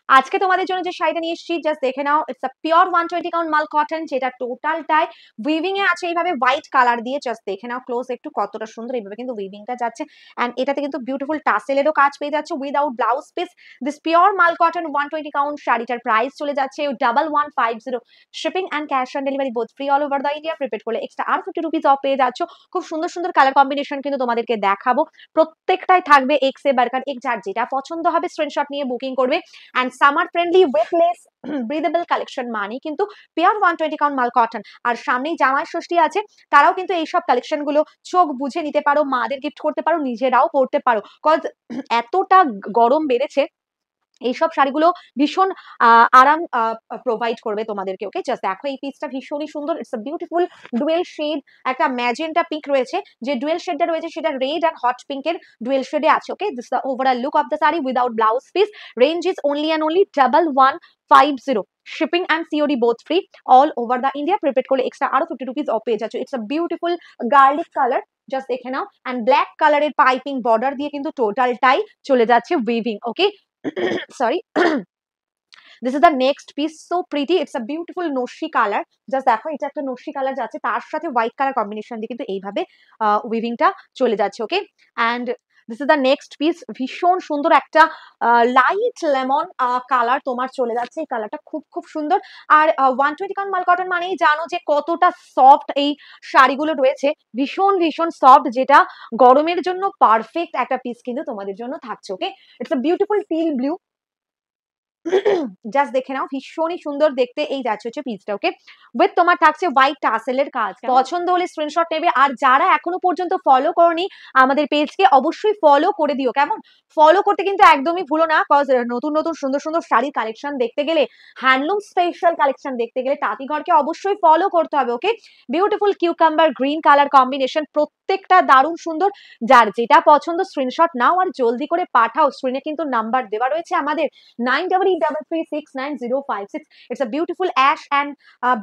আজকে তোমাদের জন্য যে শাড়িটা নিয়ে এসেছি জাস্ট দেখে নাও, ইটস আ পিওর 120 কাউন্ট মাল কটন, যেটা টোটালটাই উইভিং এ আছে এইভাবে হোয়াইট কালার দিয়ে। জাস্ট দেখে নাও ক্লোজ একটু কতটা সুন্দর এইভাবে কিন্তু উইভিংটা যাচ্ছে। এন্ড এটাতে কিন্তু বিউটিফুল টাসেলেরও কাজ পেয়ে যাচ্ছে without blouse piece. This pure mal cotton 120 count শাড়িটার প্রাইস চলে যাচ্ছে 1150। Shipping and cash on delivery both free all over the India. Prepaid করলে এক্সট্রা আর 50 রুপিস অফ পেয়ে যাচ্ছ। খুব সুন্দর সুন্দর কালার কম্বিনেশন কিন্তু তোমাদেরকে দেখাবো, প্রত্যেকটাই থাকবে এক্স এ বারকার এক, যার যেটা পছন্দ হবে স্ক্রিনশট নিয়ে বুকিং করবে। And summer friendly weightless breathable collection মানে কিন্তু পিওর 120 কাউন্ট মাল কটন। আর সামনেই জামাই ষষ্ঠী আছে, তারাও কিন্তু এইসব কালেকশন গুলো চোখ বুঝে নিতে পারো, মাদের গিফট করতে পারো, নিজেরাও পড়তে পারো। কজ এতটা গরম বেড়েছে, এইসব শাড়িগুলো ভীষণ আরাম প্রোভাইড করবে তোমাদেরকে। ওকে, জাস্ট দেখো এই পিসটা ভীষণই সুন্দর। It's a beautiful dual shade, একটা ম্যাজেন্টা পিঙ্ক রয়েছে, যে ডুয়েল শেডটা রয়েছে সেটা রেড এন্ড হট পিঙ্কের ডুয়েল শেডে আছে। Okay, this the overall look of the sari without blouse piece. Range is only and only 1150। Shipping and COD both free all over the India. Prepaid করলে extra আরো 50 rupees off পেয়ে যাচ্ছে। It's a beautiful garlic colour, just দেখে নাও। And black কালারের piping border দিয়ে কিন্তু টোটালটাই চলে যাচ্ছে weaving. Okay, sorry. This is the next piece, so pretty. It's a beautiful noshi color. Just দেখো এটা একটা noshi color যাচ্ছে, তার সাথে হোয়াইট কালার কম্বিনেশন দিয়ে কিন্তু এইভাবে উইভিংটা চলে যাচ্ছে। Okay, and this is the next piece. ভীষণ সুন্দর একটা লাইট লেমন কালার তোমার চলে যাচ্ছে। এই কালারটা খুব খুব সুন্দর। আর 120 কাউন্ট মাল কটন মানেই জানো যে কতটা সফট এই শাড়িগুলো রয়েছে, ভীষণ ভীষণ সফট, যেটা গরমের জন্য পারফেক্ট একটা পিস কিন্তু তোমাদের জন্য থাকছে। Okay, it's a beautiful teal blue. Just দেখে নাও, ভীষণই সুন্দর দেখতে এই যাচ্ছে হচ্ছে পিসটা। ওকে, উইথ তোমার থাকছে হোয়াইট টাসেলের কাজ। পছন্দ হলে স্ক্রিনশট নেবে। আর যারা এখনো পর্যন্ত ফলো করনি আমাদের পেজকে, অবশ্যই ফলো করে দিও। কেমন, ফলো করতে কিন্তু একদমই ভুলো না, কজ নতুন নতুন সুন্দর সুন্দর শাড়ির কালেকশন দেখতে গেলে, হ্যান্ডলুম স্পেশাল কালেকশন দেখতে গেলে তাঁতিঘরকে অবশ্যই ফলো করতে হবে। Okay, beautiful cucumber green colour combination, প্রত্যেকটা দারুণ সুন্দর। যার যেটা পছন্দ স্ক্রিনশট নাও আর জলদি করে পাঠাও। স্ক্রিনে কিন্তু নাম্বার দেওয়া রয়েছে আমাদের 9833690056। It's a beautiful ash and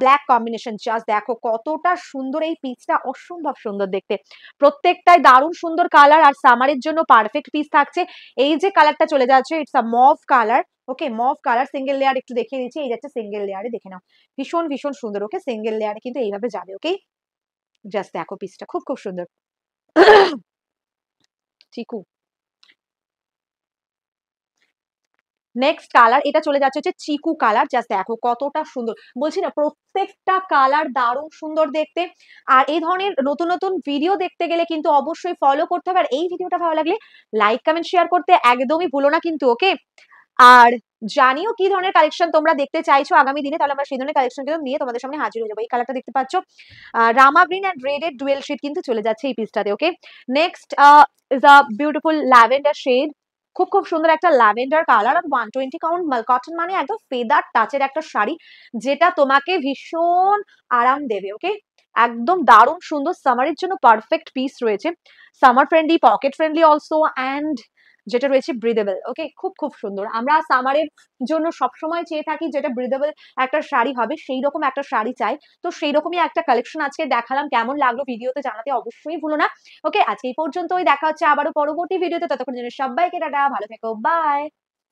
black combination. Just দেখো কতটা সুন্দর এই পিসটা, অসম্ভব সুন্দর দেখতে। প্রত্যেকটাই দারুণ সুন্দর কালার, আর সামারের জন্য পারফেক্ট পিস থাকছে। এই যে কালারটা চলে যাচ্ছে, it's a mauve colour. Okay, mauve colour single layer একটু দেখিয়ে দিচ্ছি। এই যাচ্ছে সিঙ্গেল লেয়ারে, দেখে নাও ভীষণ ভীষণ সুন্দর। ওকে, সিঙ্গেল লেয়ারে কিন্তু এইভাবে যাবে। ওকে, জাস্ট দেখো পিসটা খুব খুব সুন্দর। চিকু নেক্সট কালার, এটা চলে যাচ্ছে হচ্ছে চিকু কালার। জাস্ট দেখো কতটা সুন্দর, বলছি না প্রত্যেকটা কালার দারুণ সুন্দর দেখতে। আর এই ধরনের নতুন নতুন ভিডিও দেখতে গেলে কিন্তু অবশ্যই ফলো করতে হবে। আর এই ভিডিওটা ভালো লাগলে লাইক কমেন্ট শেয়ার করতে একদমই ভুলো না কিন্তু। ওকে, আর জানিও কি ধরনের কালেকশন তোমরা দেখতে চাইছো আগামী দিনে, তাহলে আমরা সেই ধরনের কালেকশন কিন্তু নিয়ে তোমাদের সামনে হাজির হয়ে যাবো। এই কালারটা দেখতে পাচ্ছ, রামা গ্রিন এন্ড রেড এর ডুয়েল শেড কিন্তু চলে যাচ্ছে এই পিসটাতে। Okay, next is a beautiful lavender shade. খুব খুব সুন্দর একটা ল্যাভেন্ডার কালার। আর 120 কাউন্ট মাল কটন মানে একদম ফেদার টাচের একটা শাড়ি, যেটা তোমাকে ভীষণ আরাম দেবে। ওকে, একদম দারুণ সুন্দর, সামারের জন্য পারফেক্ট পিস রয়েছে। Summer friendly, pocket friendly also, and যেটা রয়েছে ব্রিদেবল। ওকে, খুব খুব সুন্দর। আমরা সামারের জন্য সবসময় চেয়ে থাকি যেটা ব্রিদেবল একটা শাড়ি হবে, সেই রকম একটা শাড়ি চাই। তো সেই রকমই একটা কালেকশন আজকে দেখালাম। কেমন লাগলো ভিডিওতে জানাতে অবশ্যই ভুলো না। ওকে, আজকে এই পর্যন্তই, দেখা হচ্ছে আবারও পরবর্তী ভিডিওতে। ততক্ষণ জন্য সবাইকে টাটা, ভালো থেকো, বাই।